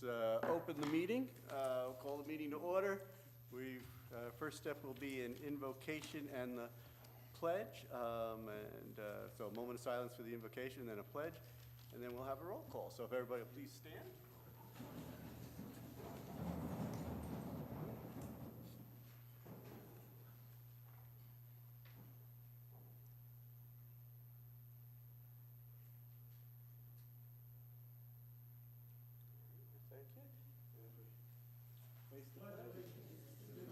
let's open the meeting. Call the meeting to order. First step will be an invocation and the pledge. So a moment of silence for the invocation, then a pledge, and then we'll have a roll call. So if everybody will please stand. Thank you. Face the flag.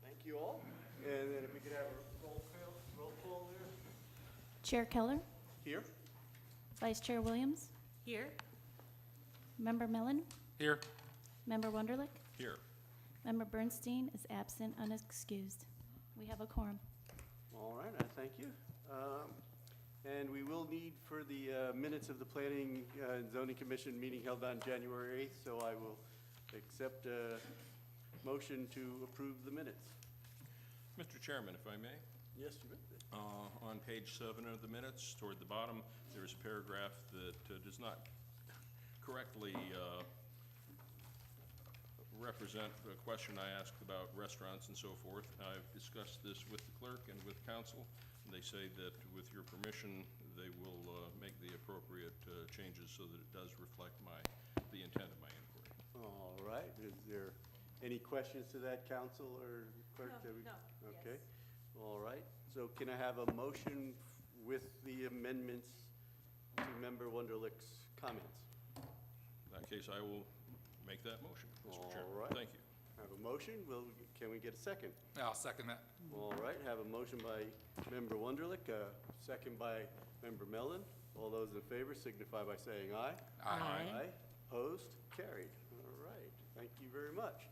Thank you all. And then if we could have a roll call there. Chair Keller, Here. Vice Chair Williams, Here. Member Mellon, Here. Member Wunderlich, Here. Member Bernstein is absent, unexcused. We have a quorum. All right, I thank you. And we will need for the minutes of the Planning and Zoning Commission meeting held on January 8th, so I will accept a motion to approve the minutes. Mr. Chairman, if I may, Yes, you may. on page 7 of the minutes, toward the bottom, there is a paragraph that does not correctly represent a question I asked about restaurants and so forth. I've discussed this with the clerk and with council, and they say that with your permission, they will make the appropriate changes so that it does reflect the intent of my inquiry. All right, is there any questions to that, council or clerk? No. Okay, Yes. all right. So can I have a motion with the amendments to Member Wunderlich's comments? In that case, I will make that motion, Mr. Chairman. All right. Thank you. Have a motion, can we get a second? I'll second that. All right, have a motion by Member Wunderlich, a second by Member Mellon. All those in favor signify by saying aye. Aye. Opposed? Carried. All right, thank you very much.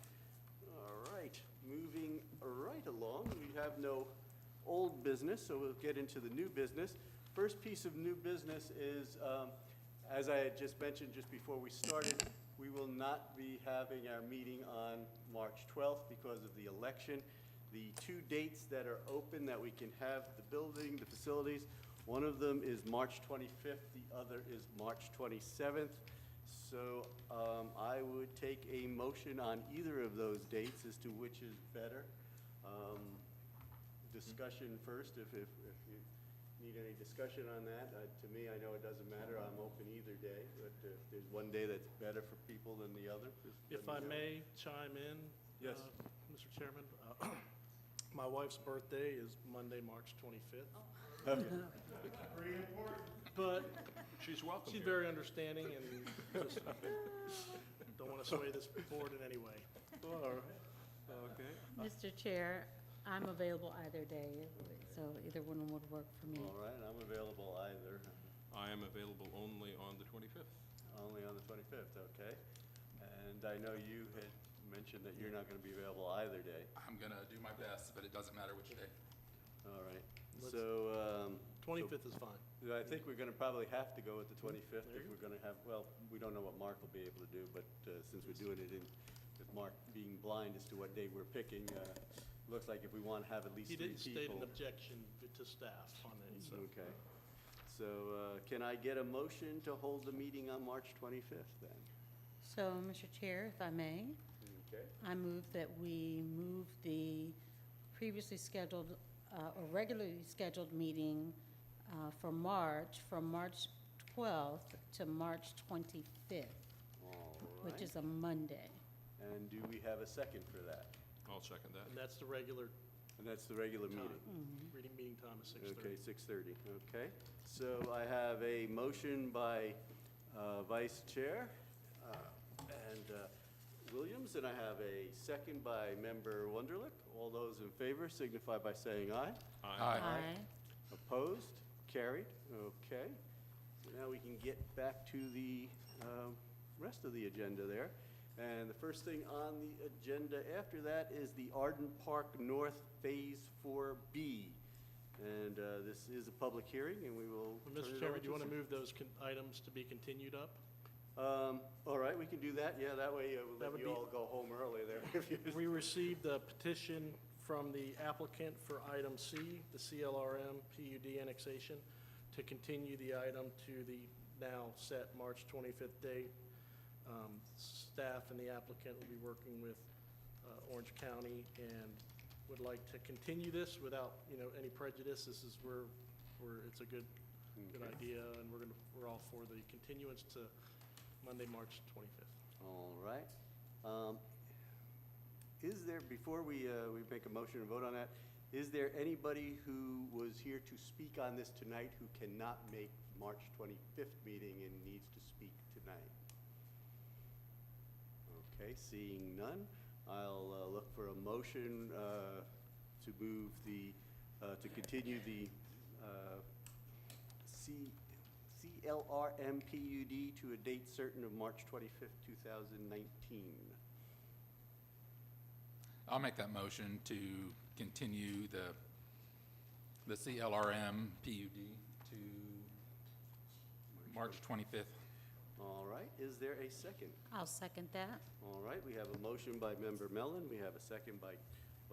All right, moving right along, we have no old business, so we'll get into the new business. First piece of new business is, as I had just mentioned just before we started, we will not be having our meeting on March 12th because of the election. The two dates that are open that we can have the building, the facilities, one of them is March 25th, the other is March 27th. So I would take a motion on either of those dates as to which is better. Discussion first, if you need any discussion on that. To me, I know it doesn't matter. I'm open either day, but if there's one day that's better for people than the other. If I may chime in? Yes. Mr. Chairman, my wife's birthday is Monday, March 25th. Okay. Pretty important. But She's welcome she's here. very understanding and just don't want to sway this board in any way. Okay. Mr. Chair, I'm available either day, so either one would work for me. All right, I'm available either. I am available only on the 25th. Only on the 25th, okay. And I know you had mentioned that you're not going to be available either day. I'm gonna do my best, but it doesn't matter which day. All right. Let's- So 25th is fine. I think we're going to probably have to go with the 25th There if you we're going to have, well, we don't know what Mark will be able to do, but since we're doing it with Mark being blind as to what day we're picking, looks like if we want to have at least He 3 didn't state an people. objection to staff on it, so. Okay. So can I get a motion to hold the meeting on March 25th then? So, Mr. Chair, if I may, Okay. I move that we move the previously scheduled, or regularly scheduled meeting from March 12th to March 25th, All which right. is a Monday. And do we have a second for that? I'll second that. And that's the regular And that's the regular time. meeting? Meeting time is 6:30. Okay, 6:30, okay. So I have a motion by Vice Chair and Williams, and I have a second by Member Wunderlich. All those in favor signify by saying aye. Aye. Opposed? Carried, okay. So now we can get back to the rest of the agenda there. And the first thing on the agenda after that is the Arden Park North Phase 4B. And this is a public hearing, and we will turn it Mr. over Chairman, do you want to some- move those items to be continued up? All right, we can do that. Yeah, that way we'll That let would you be- all go home early there. if you- We received a petition from the applicant for item C, the CLRM PUD annexation, to continue the item to the now set March 25th date. Staff and the applicant will be working with Orange County and would like to continue this without, any prejudice. This is where it's a good Okay. idea, and we're all for the continuance to Monday, March 25th. All right. Is there, before we make a motion and vote on that, is there anybody who was here to speak on this tonight who cannot make March 25th meeting and needs to speak tonight? Okay, seeing none, I'll look for a motion to move to continue the CLRM PUD to a date certain of March 25th, 2019. I'll make that motion to continue the CLRM PUD to March 25th. All right, is there a second? I'll second that. All right, we have a motion by Member Mellon, we have a second by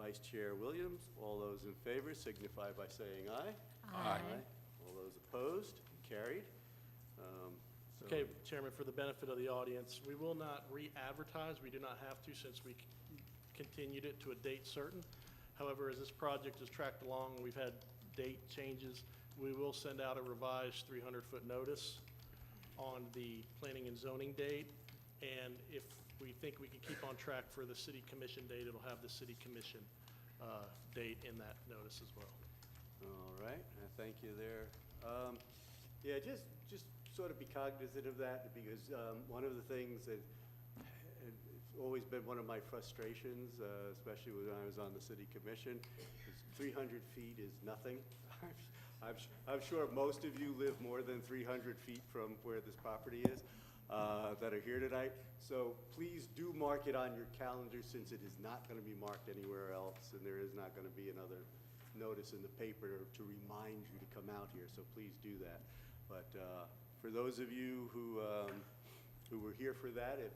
Vice Chair Williams. All those in favor signify by saying aye. Aye. All those opposed, carried. So- Okay, Chairman, for the benefit of the audience, we will not re-advertise. We do not have to since we continued it to a date certain. However, as this project is tracked along, we've had date changes. We will send out a revised 300-foot notice on the planning and zoning date. And if we think we can keep on track for the city commission date, it'll have the city commission date in that notice as well. All right, thank you there. Yeah, just sort of be cognizant of that, because one of the things that, it's always been one of my frustrations, especially when I was on the city commission, is 300 feet is nothing. I'm sure most of you live more than 300 feet from where this property is, that are here tonight. So please do mark it on your calendar, since it is not going to be marked anywhere else, and there is not going to be another notice in the paper to remind you to come out here, so please do that. But for those of you who were here for that, if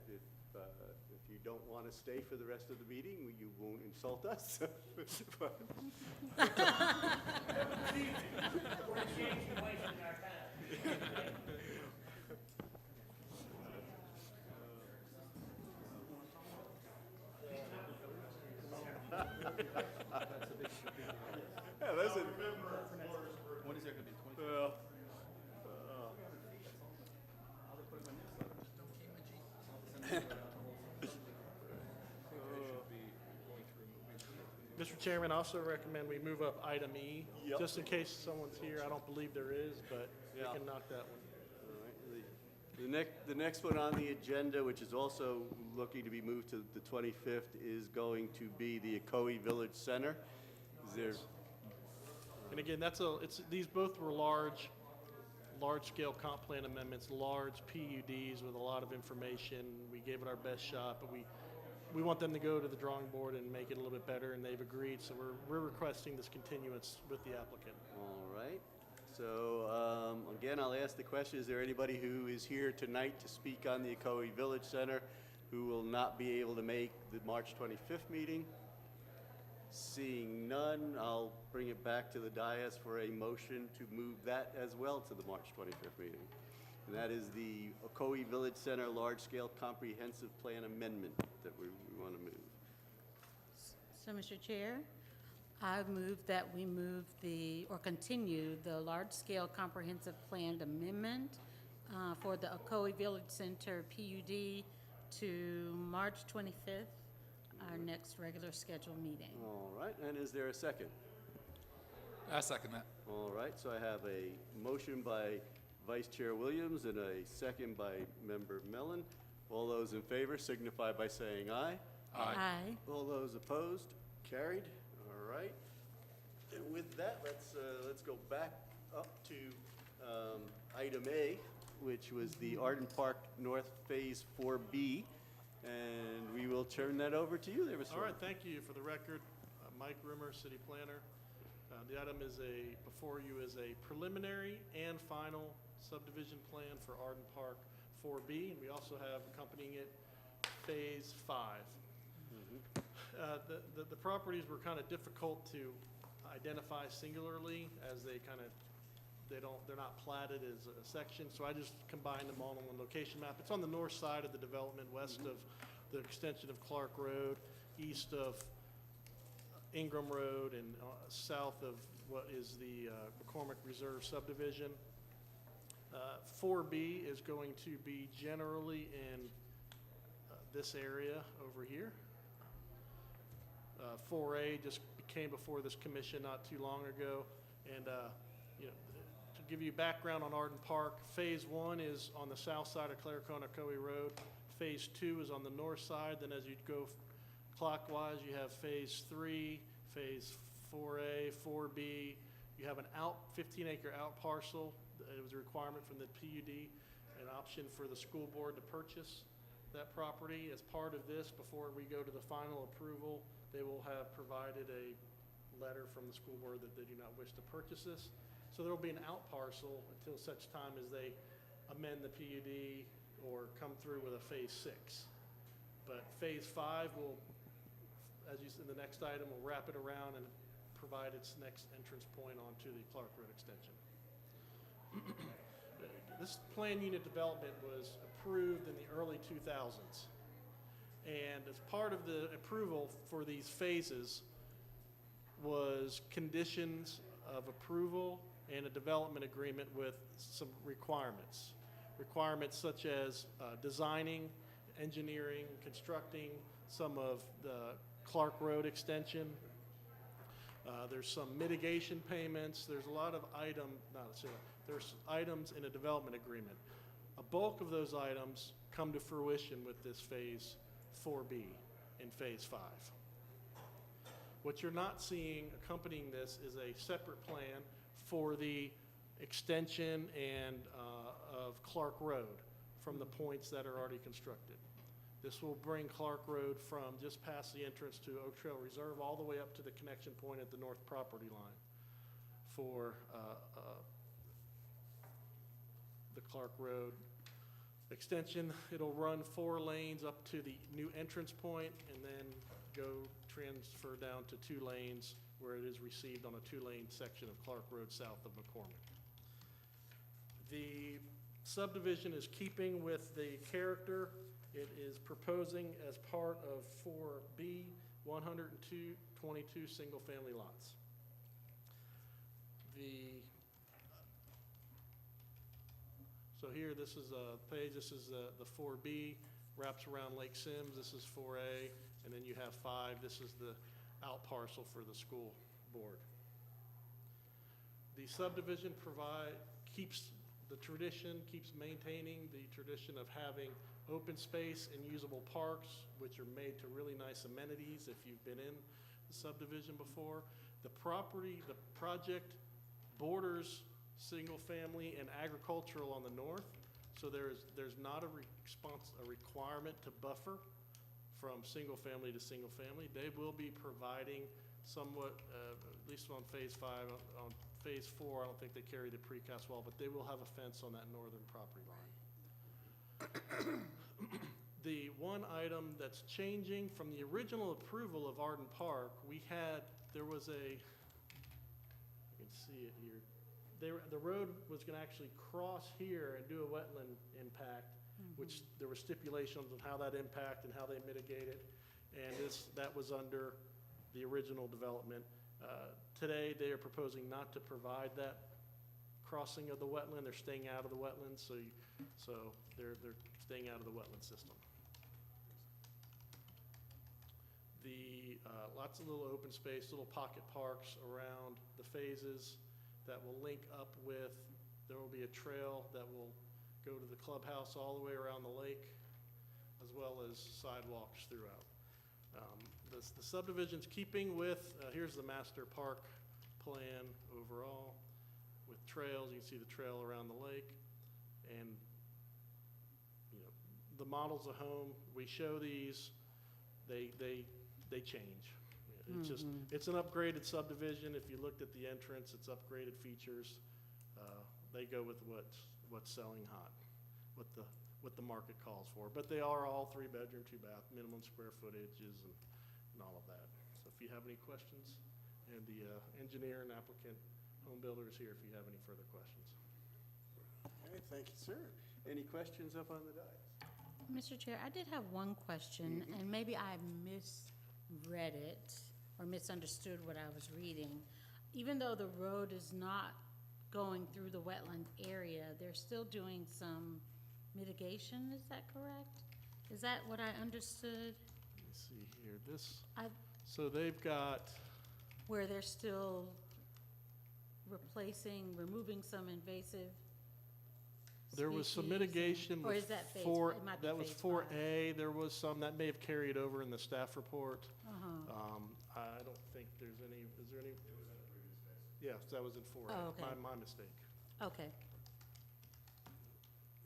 you don't want to stay for the rest of the meeting, you won't insult us. But- Yeah, listen. When is that gonna be, 20? Well, Mr. Chairman, I also recommend we move up item E, Yep. just in case someone's here. I don't believe there is, but we Yeah. can knock that one. all right, the next one on the agenda, which is also looking to be moved to the 25th, is going to be the Ocoee Village Center. Is there, And again, these both were large-scale comp plan amendments, large PUDs with a lot of information. We gave it our best shot, but we want them to go to the drawing board and make it a little bit better, and they've agreed, so we're requesting this continuance with the applicant. all right. So, again, I'll ask the question, is there anybody who is here tonight to speak on the Ocoee Village Center who will not be able to make the March 25th meeting? Seeing none, I'll bring it back to the dais for a motion to move that as well to the March 25th meeting. And that is the Ocoee Village Center Large-Scale Comprehensive Plan Amendment that we want to move. So, Mr. Chair, I move that we continue the large-scale comprehensive plan amendment for the Ocoee Village Center PUD to March 25th, our next regular scheduled meeting. All right, and is there a second? I second that. All right, so I have a motion by Vice Chair Williams and a second by Member Mellon. All those in favor signify by saying aye. Aye. All those opposed, carried. All right. And with that, let's go back up to item A, which was the Arden Park North Phase 4B, and we will turn that over to you there, Mr. All right, thank you. For the record, Mike Rimmer, city planner. The item before you is a preliminary and final subdivision plan for Arden Park 4B, and we also have accompanying it Phase 5. The properties were kind of difficult to identify singularly, as they're not platted as a section, so I just combined them all on one location map. It's on the north side of the development, west of the extension of Clark Road, east of Ingram Road, and south of what is the McCormick Reserve subdivision. 4B is going to be generally in this area over here. 4A just came before this commission not too long ago, and to give you background on Arden Park, Phase 1 is on the south side of Claricone Ocoee Road. Phase 2 is on the north side. Then as you go clockwise, you have Phase 3, Phase 4A, 4B. You have an 15-acre out parcel. It was a requirement from the PUD, an option for the school board to purchase that property. As part of this, before we go to the final approval, they will have provided a letter from the school board that they do not wish to purchase this. So there will be an out parcel until such time as they amend the PUD or come through with a Phase 6. But Phase 5 will, as you see in the next item, will wrap it around and provide its next entrance point onto the Clark Road extension. This plan unit development was approved in the early 2000s. And as part of the approval for these phases was conditions of approval and a development agreement with some requirements. Requirements such as designing, engineering, constructing some of the Clark Road extension. There's some mitigation payments. There's a lot of there's items in a development agreement. A bulk of those items come to fruition with this Phase 4B in Phase 5. What you're not seeing accompanying this is a separate plan for the extension and of Clark Road from the points that are already constructed. This will bring Clark Road from just past the entrance to Oak Trail Reserve all the way up to the connection point at the north property line for the Clark Road extension. It'll run 4 lanes up to the new entrance point and then go transfer down to 2 lanes where it is received on a 2-lane section of Clark Road south of McCormick. The subdivision is keeping with the character. It is proposing as part of 4B, 122 single-family lots. So here, this is a page, this is the 4B, wraps around Lake Sims. This is 4A, and then you have 5. This is the out parcel for the school board. The subdivision keeps maintaining the tradition of having open space and usable parks, which are made to really nice amenities if you've been in the subdivision before. The project borders single family and agricultural on the north, so there's not a requirement to buffer from single family to single family. They will be providing somewhat, at least on Phase 5, on Phase 4, I don't think they carry the precast wall, but they will have a fence on that northern property line. The one item that's changing from the original approval of Arden Park, there was I can see it here. The road was going to actually cross here and do a wetland impact, which there were stipulations on how that impact and how they mitigate it, and that was under the original development. Today, they are proposing not to provide that crossing of the wetland. They're staying out of the wetlands, so they're staying out of the wetland system. Lots of little open space, little pocket parks around the phases that will link up with, there will be a trail that will go to the clubhouse all the way around the lake, as well as sidewalks throughout. The subdivision's keeping with, here's the master park plan overall with trails. You can see the trail around the lake. And the models of home, we show these, they change. It's an upgraded subdivision. If you looked at the entrance, it's upgraded features. They go with what's selling hot, what what the market calls for. But they are all 3-bedroom, 2-bath, minimum square footages and all of that. So if you have any questions, and the engineer and applicant home builder is here if you have any further questions. Okay, thank you, sir. Any questions up on the dais? Mr. Chair, I did have one question, and maybe I misread it or misunderstood what I was reading. Even though the road is not going through the wetland area, they're still doing some mitigation, is that correct? Is that what I understood? Let me see here, I- so they've got, Where they're still removing some invasive there was some species mitigation or with is that phase four, five? It might be that was phase 4A, there was some, that may have carried over in the staff report. Uh-huh. I don't think there's any, is there any? Yes, that was in 4A. Oh, okay. My mistake. Okay.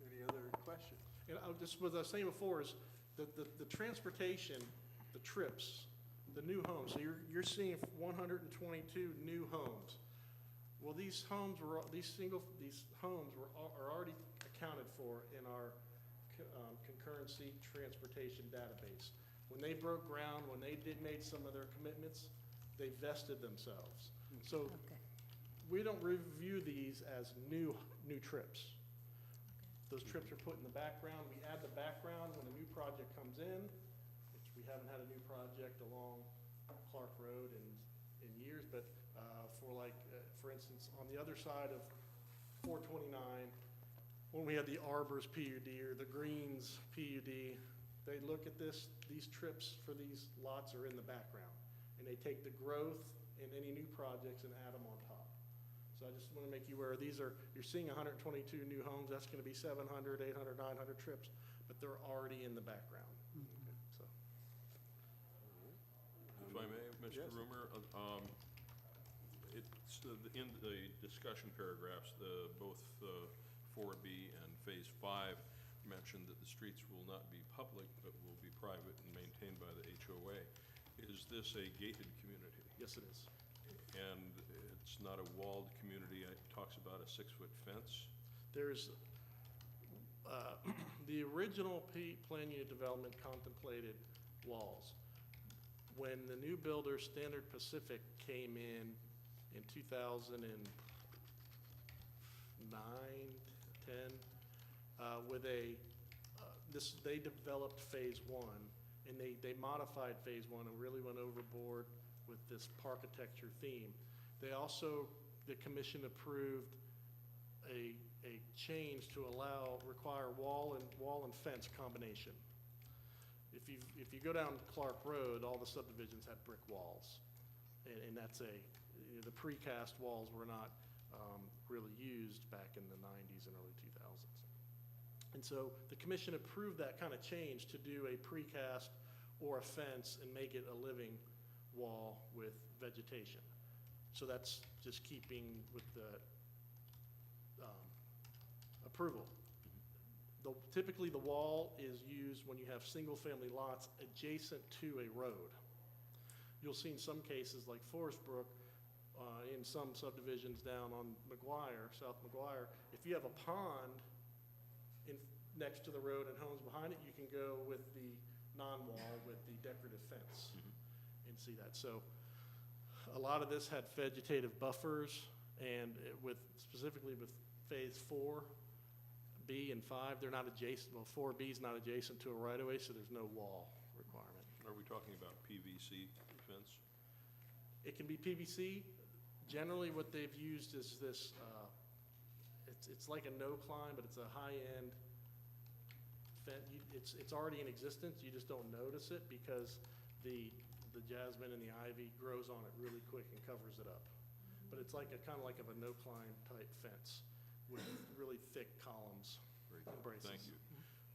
Any other questions? And just what I was saying before is the transportation, the trips, the new homes, so you're seeing 122 new homes. Well, these homes are already accounted for in our concurrency transportation database. When they broke ground, when they made some of their commitments, they vested themselves. So Okay. we don't review these as new trips. Those trips are put in the background. We add the background when a new project comes in, which we haven't had a new project along Clark Road in years, but for instance, on the other side of 429, when we had the Arbors PUD or the Greens PUD, they look at these trips for these lots are in the background. And they take the growth in any new projects and add them on top. So I just want to make you aware, you're seeing 122 new homes, that's going to be 700, 800, 900 trips, but they're already in the background. Okay, so. If I may, Mr. Yes. Rumor, it's in the discussion paragraphs, both 4B and Phase 5 mentioned that the streets will not be public, but will be private and maintained by the HOA. Is this a gated community? Yes, it is. And it's not a walled community, it talks about a 6-foot fence? There's, the original plan unit development contemplated walls. When the new builder, Standard Pacific, came in 2009, 10, with they developed Phase 1, and they modified Phase 1 and really went overboard with this parkitecture theme. They also, the commission approved a change to require wall and fence combination. If you go down Clark Road, all the subdivisions had brick walls, and that's the precast walls were not really used back in the 90s and early 2000s. And so the commission approved that kind of change to do a precast or a fence and make it a living wall with vegetation. So that's just keeping with the approval. Typically, the wall is used when you have single-family lots adjacent to a road. You'll see in some cases, like Forest Brook, in some subdivisions down on South McGuire, if you have a pond next to the road and homes behind it, you can go with the non-wall with the decorative fence and see that. So a lot of this had vegetative buffers, and specifically with Phase 4B and 5, they're not adjacent. Well, 4B is not adjacent to a right-of-way, so there's no wall requirement. Are we talking about PVC fence? It can be PVC. Generally, what they've used is this, it's like a no-climb, but it's a high-end fence. It's already in existence, you just don't notice it because the jasmine and the ivy grows on it really quick and covers it up. But it's like kind of like a no-climb type fence with really thick columns Very and good. braces. Thank you.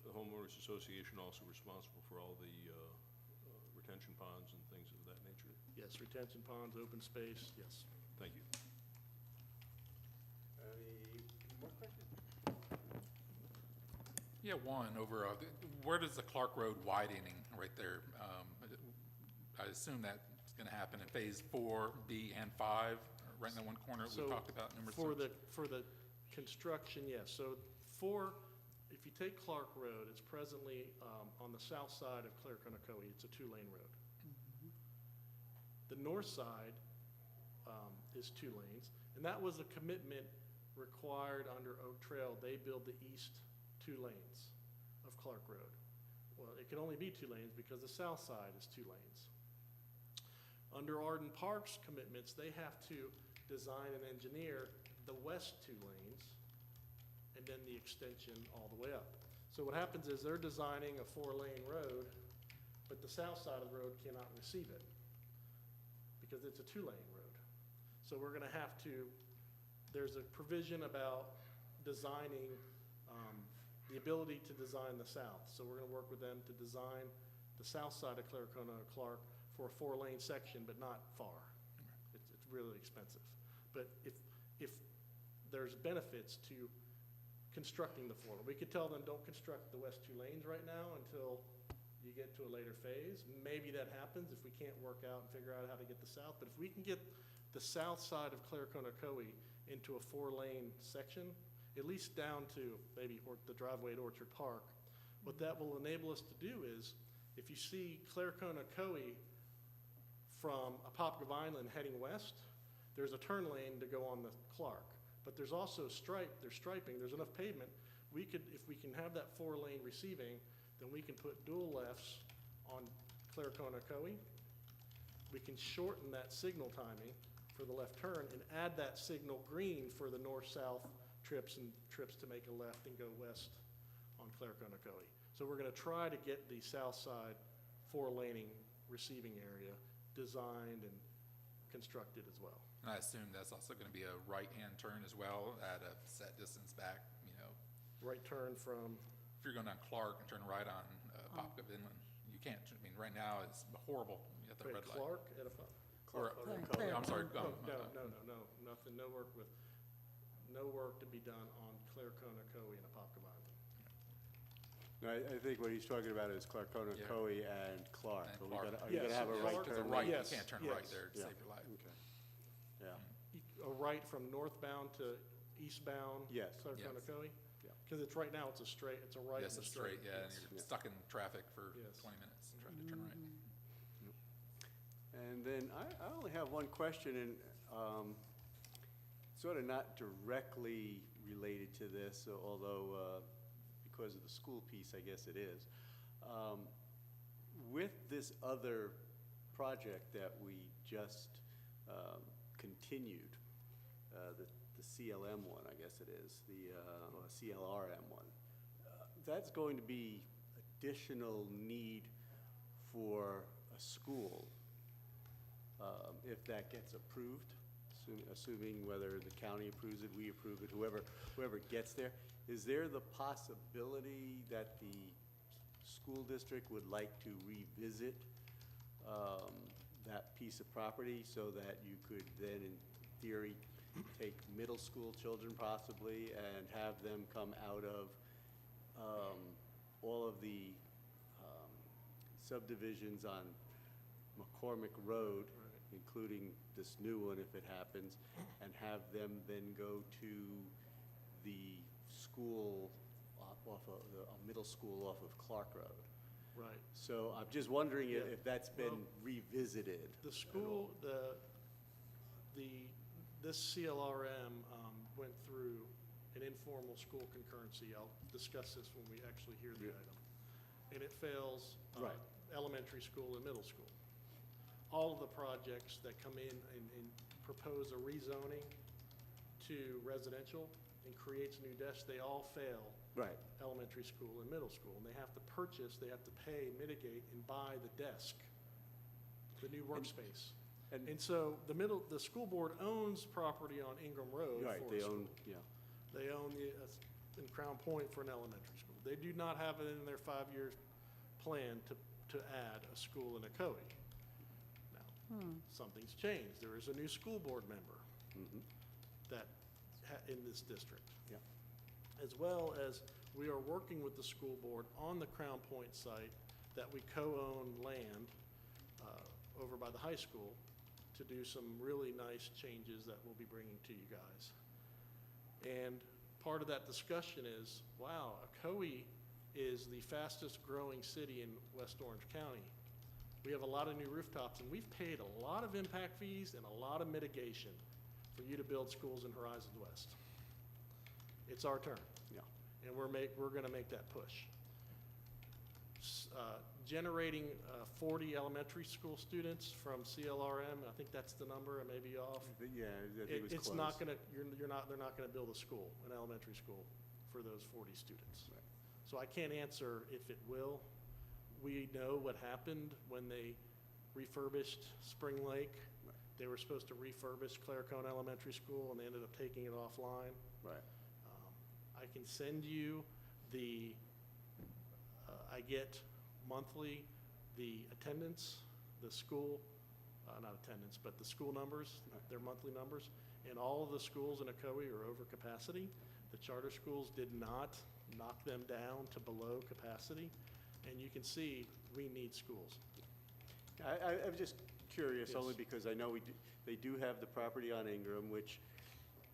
The homeowners association also responsible for all the retention ponds and things of that nature? Yes, retention ponds, open space, yes. Thank you. Any more questions? Yeah, one over, where does the Clark Road widening right there? I assume that's going to happen in Phase 4B and 5, right in that one corner we So talked about numerous For times. the construction, yes. So if you take Clark Road, it's presently on the south side of Clerc on Ocoee. It's a two-lane road. The north side is 2 lanes, and that was a commitment required under Oak Trail. They build the east 2 lanes of Clark Road. Well, it can only be 2 lanes because the south side is 2 lanes. Under Arden Park's commitments, they have to design and engineer the west 2 lanes and then the extension all the way up. So what happens is they're designing a 4-lane road, but the south side of the road cannot receive it because it's a 2-lane road. So we're gonna have to, there's a provision about designing, the ability to design the south. So we're gonna work with them to design the south side of Claricona Clark for a 4-lane section, but not far. It's really expensive. But if there's benefits to constructing the 4, we could tell them, don't construct the west 2 lanes right now until you get to a later phase. Maybe that happens if we can't work out and figure out how to get the south. But if we can get the south side of Claricona Ocoee into a 4-lane section, at least down to maybe the driveway at Orchard Park, what that will enable us to do is, if you see Claricona Ocoee from Apopka Vineland heading west, there's a turn lane to go on the Clark. But there's also there's striping, there's enough pavement. We could, if we can have that 4-lane receiving, then we can put dual lefts on Claricona Ocoee. We can shorten that signal timing for the left turn and add that signal green for the north-south trips to make a left and go west on Claricona Ocoee. So we're gonna try to get the south side 4-laning receiving area designed and constructed as well. And I assume that's also gonna be a right-hand turn as well at a set distance back, you know. Right turn from, If you're going down Clark and turn right on Apopka Inland, you can't, I mean, right now it's horrible at the red light. Clark at a, Or- Clark. I'm sorry, nothing, no work to be done on Claricona Ocoee and Apopka Vineland. No, I think what he's talking about is Claricona Yeah. Ocoee and Clark. And Are Clark. you gonna have a Yes, right Clark to the turn? right, you Yes, can't turn yes. right there to Yeah. save your life. Okay, yeah. A right from northbound to eastbound? Yes. Claricona Yes. Ocoee? Yeah. Because it's right now, it's a straight, it's a right Yes, and a it's straight. straight, yeah, and Yes. you're stuck in traffic for Yes. 20 minutes trying to turn right. And then I only have one question, and sort of not directly related to this, although because of the school piece, I guess it is. With this other project that we just continued, the CLM one, I guess it is, the CLRM one, that's going to be additional need for a school if that gets approved, assuming whether the county approves it, we approve it, whoever gets there. Is there the possibility that the school district would like to revisit that piece of property so that you could then, in theory, take middle school children possibly and have them come out of all of the subdivisions on McCormick Road, including this new one if it happens, and have them then go to the school off of, a middle school off of Clark Road. Right. So I'm just wondering Yeah. if that's been Well, revisited. The school, this CLRM went through an informal school concurrency. I'll discuss this when we actually hear the Yeah. item. And it fails Right. elementary school and middle school. All of the projects that come in and propose a rezoning to residential and creates new desks, they all fail Right. elementary school and middle school. And they have to purchase, they have to pay, mitigate, and buy the desk, the new workspace. And so the school board owns property on Ingram Road Right, for they a school. own, yeah. They own in Crown Point for an elementary school. They do not have it in their 5-year plan to add a school in Ocoee. Now, something's changed. There is a new school board member that, in this district. Yeah. As well as we are working with the school board on the Crown Point site that we co-own land over by the high school to do some really nice changes that we'll be bringing to you guys. And part of that discussion is, wow, Ocoee is the fastest growing city in West Orange County. We have a lot of new rooftops, and we've paid a lot of impact fees and a lot of mitigation for you to build schools in Horizons West. It's our turn. Yeah. And we're gonna make that push. Generating 40 elementary school students from CLRM, I think that's the number, I may be off. But yeah, I think it was It's close. not gonna, they're not gonna build a school, an elementary school, for those 40 students. Right. So I can't answer if it will. We know what happened when they refurbished Spring Lake. Right. They were supposed to refurbish Claricone Elementary School, and they ended up taking it offline. Right. I can send you the, I get monthly, the attendance, the school, not attendance, but the school numbers, their monthly numbers, and all of the schools in Ocoee are over capacity. The charter schools did not knock them down to below capacity, and you can see we need schools. I'm just curious, only Yes. because I know they do have the property on Ingram, which,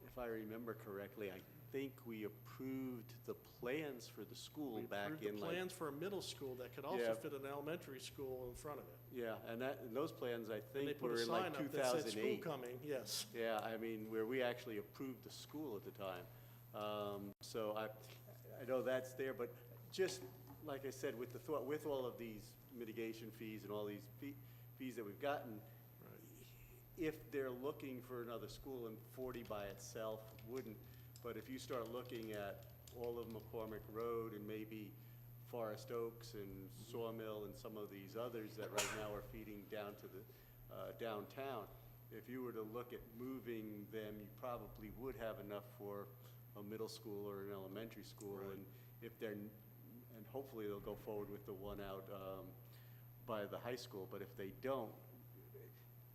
if I remember correctly, I think we approved the plans for the school We back approved in the like. plans for a middle school that could also Yeah. fit an elementary school in front of it. Yeah, and those plans, I And they think, put were a in like sign up that said school 2008. coming, yes. Yeah, I mean, where we actually approved the school at the time. So I know that's there, but just like I said, with the thought, with all of these mitigation fees and all these fees that we've gotten, if they're looking for another school, and 40 by itself wouldn't, but if you start looking at all of McCormick Road and maybe Forest Oaks and Sawmill and some of these others that right now are feeding down to the downtown, if you were to look at moving them, you probably would have enough for a middle school or an elementary school. Right. And if they're, and hopefully they'll go forward with the one out by the high school, but if they don't,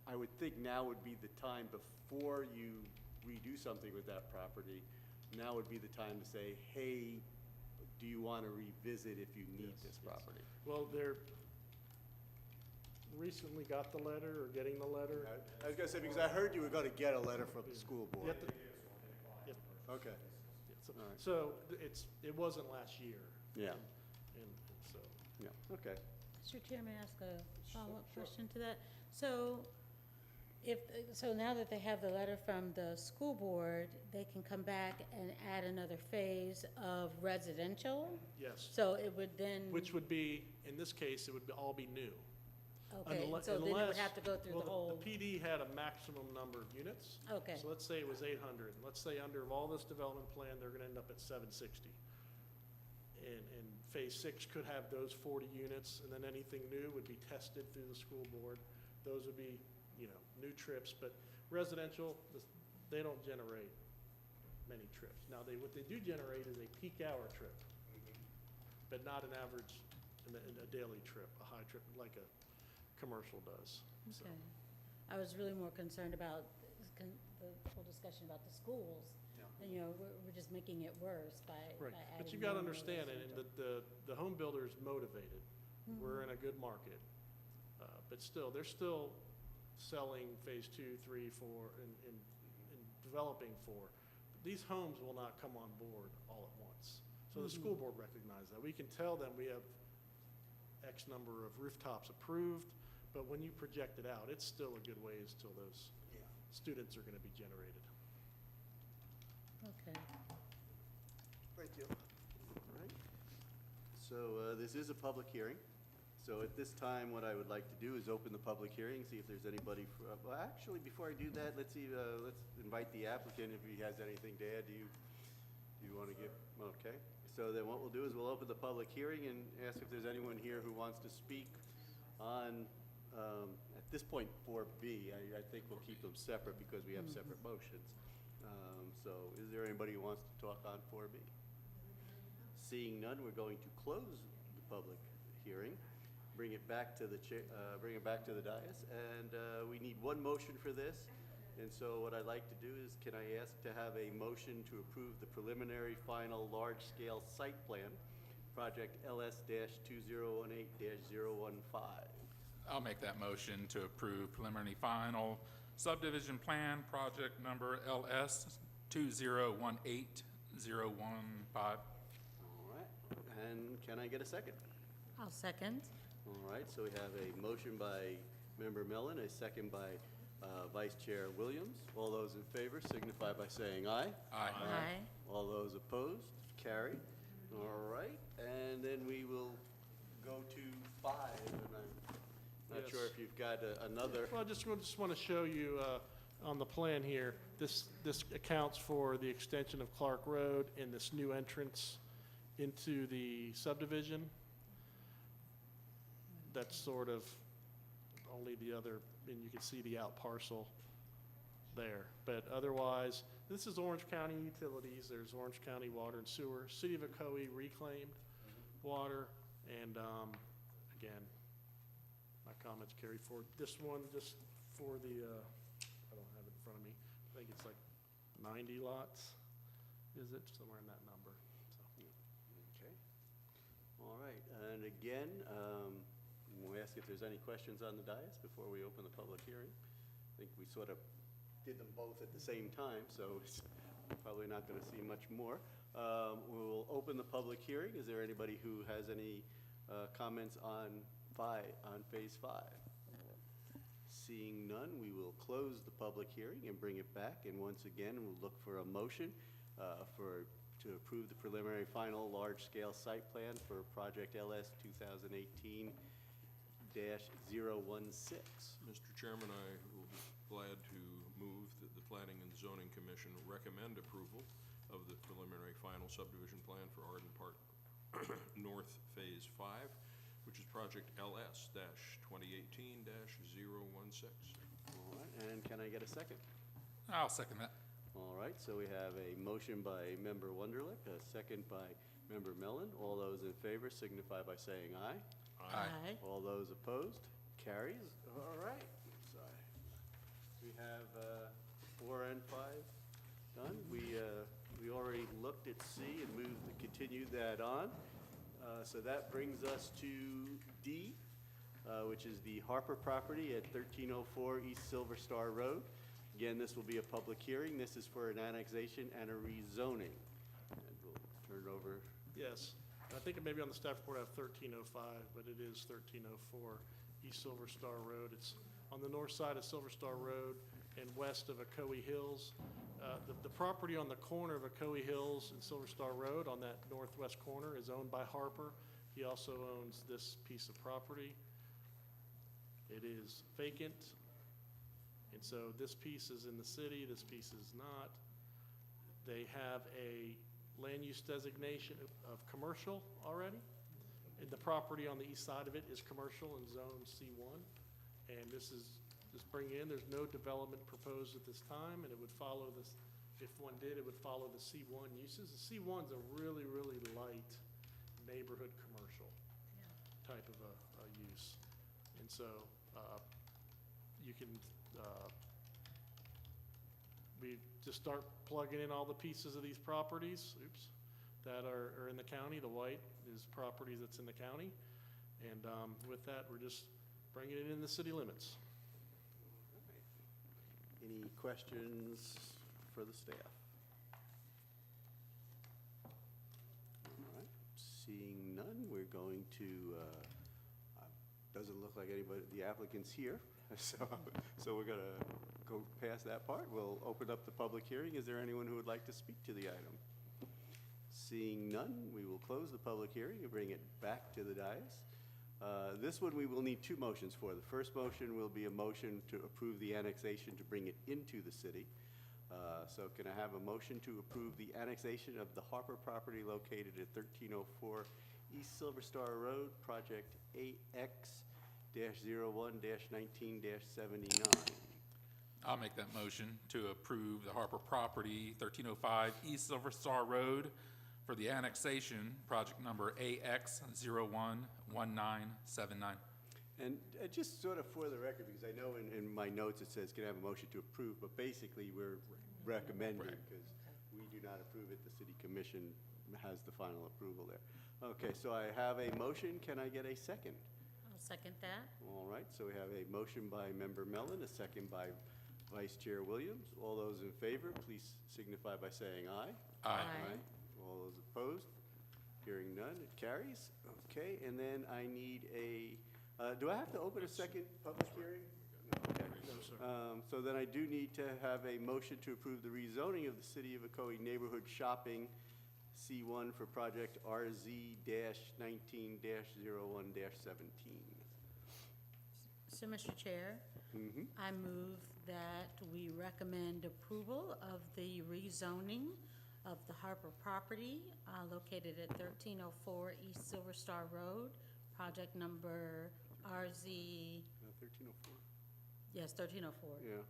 I would think now would be the time before you redo something with that property. Now would be the time to say, hey, do you want to revisit if you need Yes, this yes. property? Well, they're recently got the letter, or getting the letter. I was gonna say, because I heard you were gonna get a letter from the school You board. have to- yeah, Okay, yeah, so- All right. So it wasn't last year. yeah, And so, yeah, okay. Mr. Chair, may I ask a follow-up Sure. question to that? So so now that they have the letter from the school board, they can come back and add another phase of residential? yes, So it would then, which would be, in this case, it would all be new. okay, Unle- so then it would unless- have to go through the well, whole, The PD had a maximum number of units. okay, So let's say it was 800. Let's say under all this development plan, they're gonna end up at 760. And phase 6 could have those 40 units, and then anything new would be tested through the school board. Those would be, new trips, but residential, they don't generate many trips. Now, what they do generate is a peak hour trip, but not an average, in a daily trip, a high trip, like a commercial does. So, okay. I was really more concerned about the whole discussion about the schools. Yeah. And, we're just making it worse by Right, by but adding you've got to more understand, and residential. the home builder's motivated. We're in a good market. But still, they're still selling phase 2, 3, 4, and developing 4. These homes will not come on board all at once. So the school board recognized that. We can tell them we have X number of rooftops approved, but when you project it out, it's still a good ways till those students are going to be generated. Okay. Thank you. All right. So this is a public hearing. So at this time, what I would like to do is open the public hearing, see if there's anybody, well, actually, before I do that, let's invite the applicant if he has anything to add. Do you want to give, okay. So then what we'll do is we'll open the public hearing and ask if there's anyone here who wants to speak on, at this point, 4B. I think we'll keep them separate because we have separate motions. So is there anybody who wants to talk on 4B? Seeing none, we're going to close the public hearing, bring it back to the dais, and we need one motion for this. And so what I'd like to do is, can I ask to have a motion to approve the preliminary final large-scale site plan, project LS-2018-015? I'll make that motion to approve preliminary final subdivision plan, project number LS All right, and can I get a second? I'll second. All right, so we have a motion by Member Mellon, a second by Vice Chair Williams. All those in favor signify by saying aye. Aye. All those opposed, carried. All right, and then we will go to 5, and I'm not sure Yes. if you've got another. Well, I just want to show you on the plan here, this accounts for the extension of Clark Road and this new entrance into the subdivision. That's sort of only the other, and you can see the out parcel there. But otherwise, this is Orange County Utilities. There's Orange County Water and Sewer, City of Ocoee reclaimed water, and again, my comments carry forward. This one, just for the, I don't have it in front of me, I think it's like 90 lots, is it? Somewhere in that number, so. Okay. All right, and again, we ask if there's any questions on the dais before we open the public hearing. I think we sort of did them both at the same time, so it's probably not going to see much more. We will open the public hearing. Is there anybody who has any comments on Phase 5? Seeing none, we will close the public hearing and bring it back. And once again, we'll look for a motion to approve the preliminary final large-scale site plan for project LS 2018-016. Mr. Chairman, I will be glad to move that the Planning and Zoning Commission recommend approval of the preliminary final subdivision plan for Arden Park North Phase 5, which is project LS-2018-016. All right, and can I get a second? I'll second that. All right, so we have a motion by Member Wunderlich, a second by Member Mellon. All those in favor signify by saying aye. Aye. All those opposed, carries. All right, so we have 4 and 5 done. We already looked at C and continued that on. So that brings us to D, which is the Harper property at 1304 East Silver Star Road. Again, this will be a public hearing. This is for an annexation and a rezoning. And we'll turn it over. Yes, I think it may be on the staff report, I have 1305, but it is 1304 East Silver Star Road. It's on the north side of Silver Star Road and west of Ocoee Hills. The property on the corner of Ocoee Hills and Silver Star Road on that northwest corner is owned by Harper. He also owns this piece of property. It is vacant. And so this piece is in the city, this piece is not. They have a land use designation of commercial already. And the property on the east side of it is commercial in zone C1. And this is, just bring in, there's no development proposed at this time, and it would follow this, if one did, it would follow the C1 uses. The C1's a really, really light neighborhood commercial type of a use. And so you can, we just start plugging in all the pieces of these properties, that are in the county. The white is property that's in the county. And with that, we're just bringing it in the city limits. Any questions for the staff? All right, seeing none, we're going to, doesn't look like anybody, the applicant's here, so we're going to go past that part. We'll open up the public hearing. Is there anyone who would like to speak to the item? Seeing none, we will close the public hearing and bring it back to the dais. This one we will need 2 motions for. The first motion will be a motion to approve the annexation to bring it into the city. So can I have a motion to approve the annexation of the Harper property located at 1304 East Silver Star Road, project AX-01-19-79? I'll make that motion to approve the Harper property, 1305 East Silver Star Road, for the annexation, project number AX-01-1979. And just sort of for the record, because I know in my notes it says, can I have a motion to approve, but basically we're recommending, because we do not approve it, the city commission has the final approval there. Okay, so I have a motion, can I get a second? I'll second that. All right, so we have a motion by Member Mellon, a second by Vice Chair Williams. All those in favor, please signify by saying aye. Aye. All those opposed? Hearing none, it carries. Okay, and then I need do I have to open a second public hearing? No, okay. No, sir. So then I do need to have a motion to approve the rezoning of the City of Ocoee Neighborhood Shopping C1 for project RZ-19-01-17. So, Mr. Chair, I move that we recommend approval of the rezoning of the Harper property located at 1304 East Silver Star Road, project number RZ, 1304? yes, 1304. Yeah.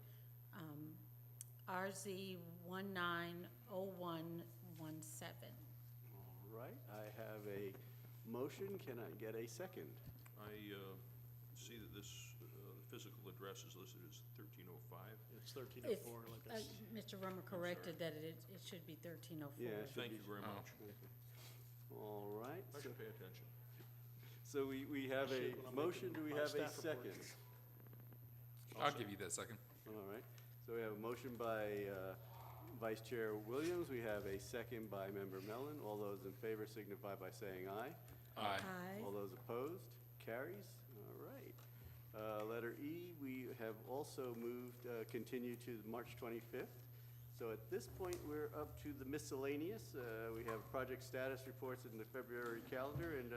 RZ 190117. All right, I have a motion. Can I get a second? I see that this physical address is listed as 1305. It's 1304, like I s- Mr. Rummer corrected that it should be 1304. Yeah, it should Thank you very Oh. much. All right. I should pay attention. So we have a Should when I'm motion. Do we making my have a staff second? reports. I'll give you that second. All right. So we have a motion by Vice Chair Williams. We have a second by Member Mellon. All those in favor signify by saying aye. Aye. Aye. All those opposed? Carries. All right. Letter E, we have also moved, continue to March 25th. So at this point, we're up to the miscellaneous. We have project status reports in the February calendar, and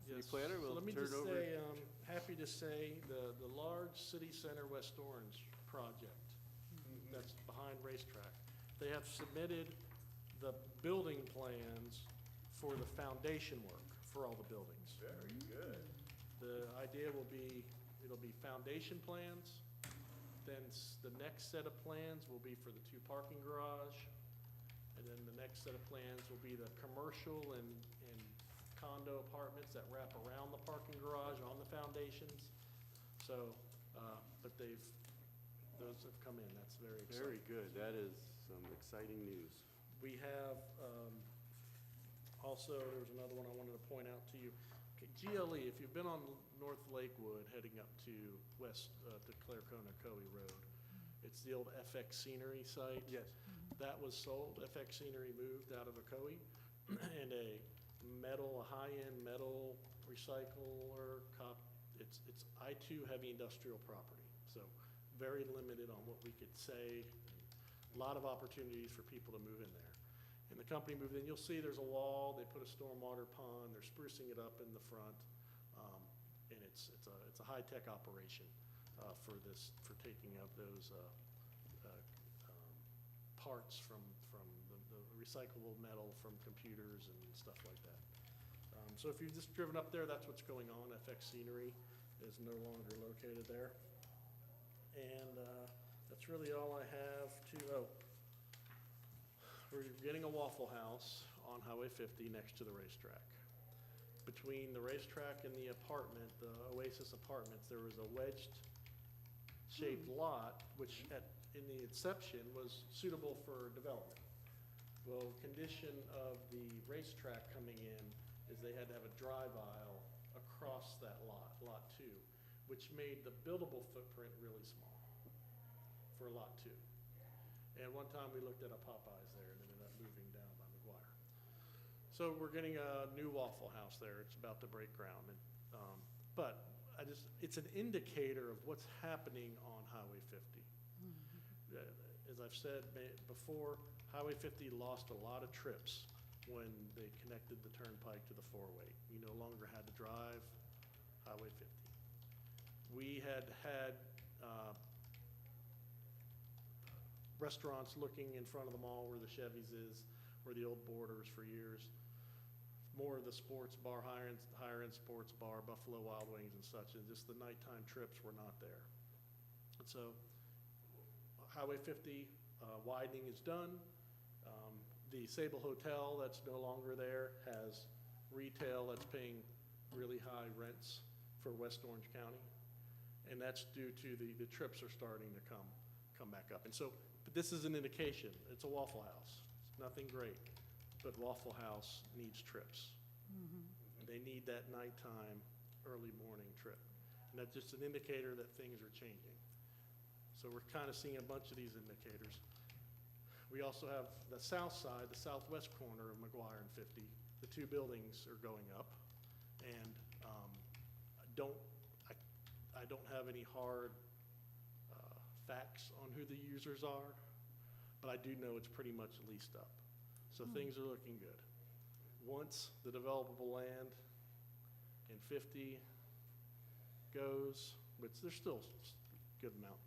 City Yes. Planner So will let me turn it just over. say, happy to say, the large city center West Orange project that's behind Racetrack, they have submitted the building plans for the foundation work for all the buildings. Very good. The idea will be, it'll be foundation plans, then the next set of plans will be for the 2 parking garage, and then the next set of plans will be the commercial and condo apartments that wrap around the parking garage on the foundations. So, but those have come in, that's very Very exciting. good. That is some exciting news. We have, also, there's another one I wanted to point out to you. Okay, GLE, if you've been on North Lakewood heading up to west, to Claricona Ocoee Road, it's the old FX Scenery site. Yes. That was sold, FX Scenery moved out of Ocoee, and a high-end metal recycler, it's I-2 heavy industrial property. So very limited on what we could say, a lot of opportunities for people to move in there. And the company moved in, you'll see there's a wall, they put a stormwater pond, they're sprucing it up in the front. And it's a high-tech operation for taking out those parts from the recyclable metal from computers and stuff like that. So if you've just driven up there, that's what's going on. FX Scenery is no longer located there. And that's really all I have we're getting a Waffle House on Highway 50 next to the racetrack. Between the racetrack and the apartment, the Oasis Apartments, there was a wedged-shaped lot, which in the inception was suitable for development. Well, condition of the racetrack coming in is they had to have a drive aisle across that lot, Lot 2, which made the buildable footprint really small for Lot 2. And one time we looked at a Popeyes there and ended up moving down by McGuire. So we're getting a new Waffle House there. It's about to break ground. And, but it's an indicator of what's happening on Highway 50. As I've said before, Highway 50 lost a lot of trips when they connected the turnpike to the four-way. You no longer had to drive Highway 50. We had restaurants looking in front of the mall where the Chevy's is, where the old Borders for years. More of the sports bar, higher-end sports bar, Buffalo Wild Wings and such, and just the nighttime trips were not there. And so Highway 50 widening is done. The Sable Hotel that's no longer there has retail that's paying really high rents for West Orange County. And that's due to the trips are starting to come back up. And so, but this is an indication. It's a Waffle House. It's nothing great, but Waffle House needs trips. They need that nighttime, early morning trip. And that's just an indicator that things are changing. So we're kind of seeing a bunch of these indicators. We also have the south side, the southwest corner of McGuire and 50. The two buildings are going up. And I don't have any hard facts on who the users are, but I do know it's pretty much leased up. So things are looking good. Once the developable land in 50 goes, which there's still a good amount,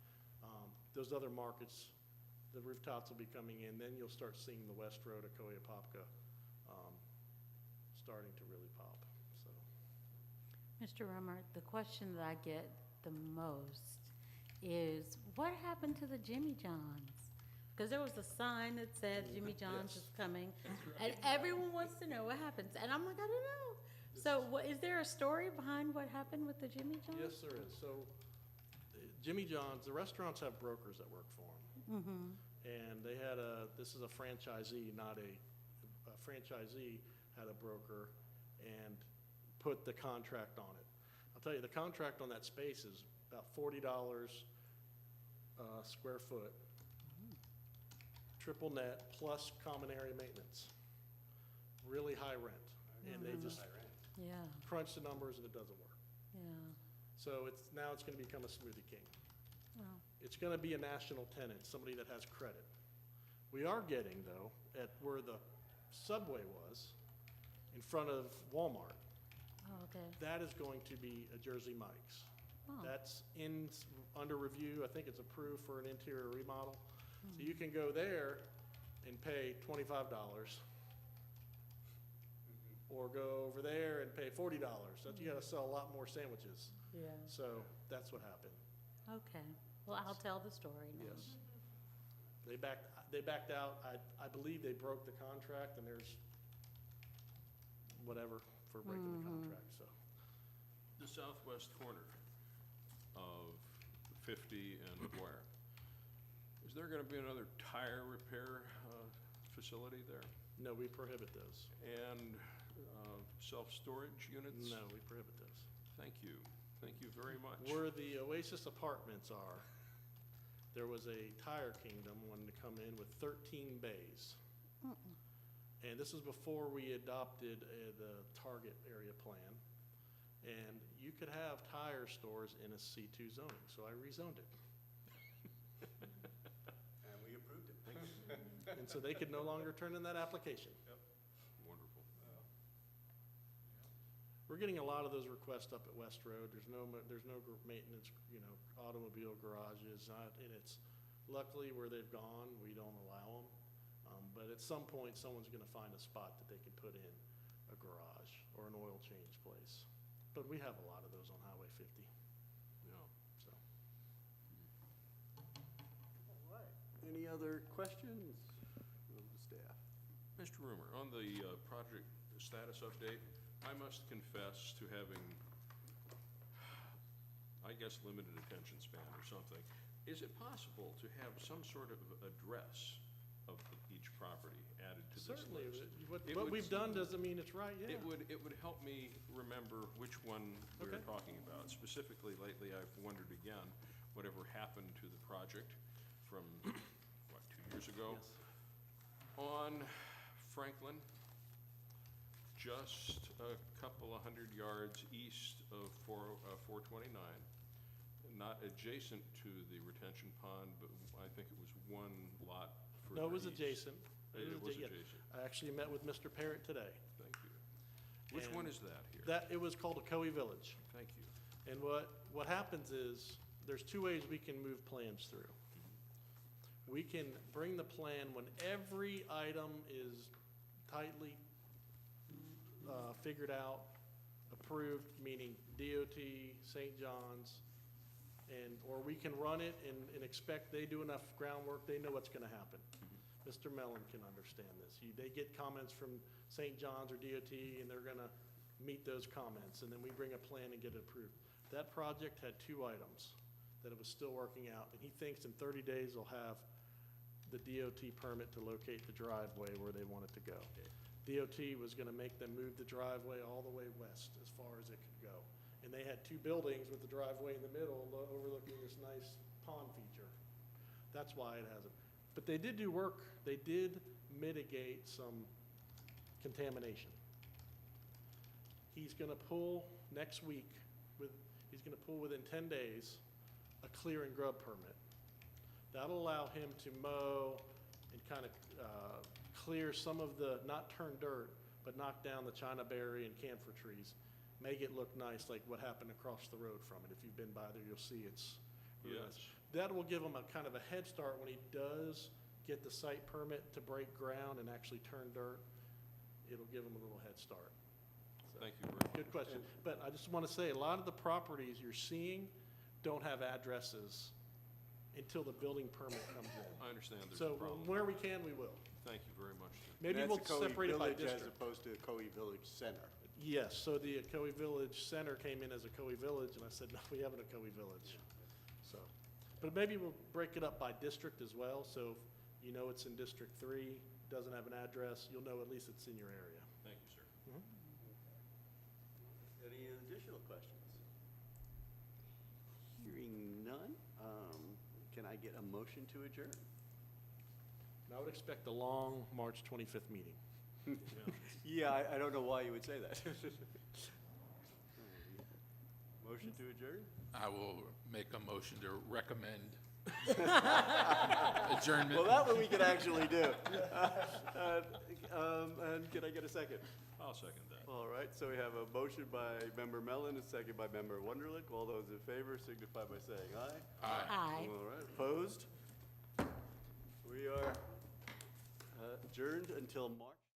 those other markets, the rooftops will be coming in, then you'll start seeing the West Road, Ocoee, Apopka, starting to really pop, so. Mr. Rummer, the question that I get the most is, what happened to the Jimmy John's? Because there was a sign that said Jimmy John's Yes. is coming, and everyone wants to know what happens, and I'm like, I don't know. So is there a story behind what happened with the Jimmy John's? Yes, there is. So Jimmy John's, the restaurants have brokers that work for them. And they had this is a franchisee, not a franchisee had a broker and put the contract on it. I'll tell you, the contract on that space is about $40 square foot, triple net, plus common area maintenance. Really high rent. And they just Yeah, crunch the numbers and it doesn't work. yeah. So now it's gonna become a smoothie king. Well, It's gonna be a national tenant, somebody that has credit. We are getting, though, at where the Subway was, in front of Walmart, oh, okay. that is going to be a Jersey Mike's. Oh. That's under review, I think it's approved for an interior remodel. So you can go there and pay $25, or go over there and pay $40. You gotta sell a lot more sandwiches. Yeah, So that's what happened, okay. Well, I'll tell the story now. yes. They backed out. I believe they broke the contract, and there's whatever for breaking the contract, so. The southwest corner of 50 and McGuire, is there going to be another tire repair facility there? No, we prohibit those. And self-storage units? No, we prohibit those. Thank you. Thank you very much. Where the Oasis apartments are, there was a Tire Kingdom wanting to come in with 13 bays. And this was before we adopted the Target area plan. And you could have tire stores in a C2 zoning, so I rezoned it. And we approved it. And so they could no longer turn in that application. Wonderful. We're getting a lot of those requests up at West Road. There's no maintenance, automobile garages, and it's luckily where they've gone, we don't allow them. But at some point, someone's gonna find a spot that they can put in a garage or an oil change place. But we have a lot of those on Highway 50, Yeah. so. All right. Any other questions of the staff? Mr. Rumor, on the project status update, I must confess to having, I guess, limited attention span or something. Is it possible to have some sort of address of each property added to this Certainly, list? what It would we've done doesn't mean it's right, yeah. It would help me remember which one we were Okay. talking about. Specifically, lately, I've wondered again, whatever happened to the project from, 2 years ago? Yes. On Franklin, just a couple of 100 yards east of 429, not adjacent to the retention pond, but I think it was one lot further No, it was east. adjacent. It was yeah. adjacent. I actually met with Mr. Parrott today. Thank you. Which And one is that here? It was called Ocoee Village. Thank you. And what happens is, there's two ways we can move plans through. We can bring the plan when every item is tightly figured out, approved, meaning DOT, St. John's, or we can run it and expect they do enough groundwork, they know what's gonna happen. Mr. Mellon can understand this. They get comments from St. John's or DOT, and they're gonna meet those comments, and then we bring a plan and get it approved. That project had two items that it was still working out, and he thinks in 30 days they'll have the DOT permit to locate the driveway where they want it to go. DOT was gonna make them move the driveway all the way west as far as it could go. And they had two buildings with the driveway in the middle overlooking this nice pond feature. That's why it hasn't. But they did do work, they did mitigate some contamination. He's gonna pull next week he's gonna pull within 10 days a clear and grub permit. That'll allow him to mow and kind of clear some of the, not turn dirt, but knock down the China berry and camphor trees. Make it look nice like what happened across the road from it. If you've been by there, you'll see it's really nice. Yes. That will give him a kind of a head start when he does get the site permit to break ground and actually turn dirt. It'll give him a little head start. So, Thank you very much. good question. But I just want to say, a lot of the properties you're seeing don't have addresses until the building permit comes in. I understand there's So a problem. where we can, we will. Thank you very much, sir. Maybe That's we'll Ocoee separate it by Village district. As opposed to Ocoee Village Center. Yes, so the Ocoee Village Center came in as Ocoee Village, and I said, no, we have an Ocoee Village. So, but maybe we'll break it up by district as well, so if you know it's in District 3, doesn't have an address, you'll know at least it's in your area. Thank you, sir. Any additional questions? Hearing none, can I get a motion to adjourn? And I would expect a long March 25th meeting. Yeah, I don't know why you would say that. Motion to adjourn? I will make a motion to recommend adjournment. Well, that one we could actually do. And can I get a second? I'll second that. All right, so we have a motion by Member Mellon, a second by Member Wunderlich. All those in favor signify by saying aye. Aye. Aye. All right, opposed? We are adjourned until March.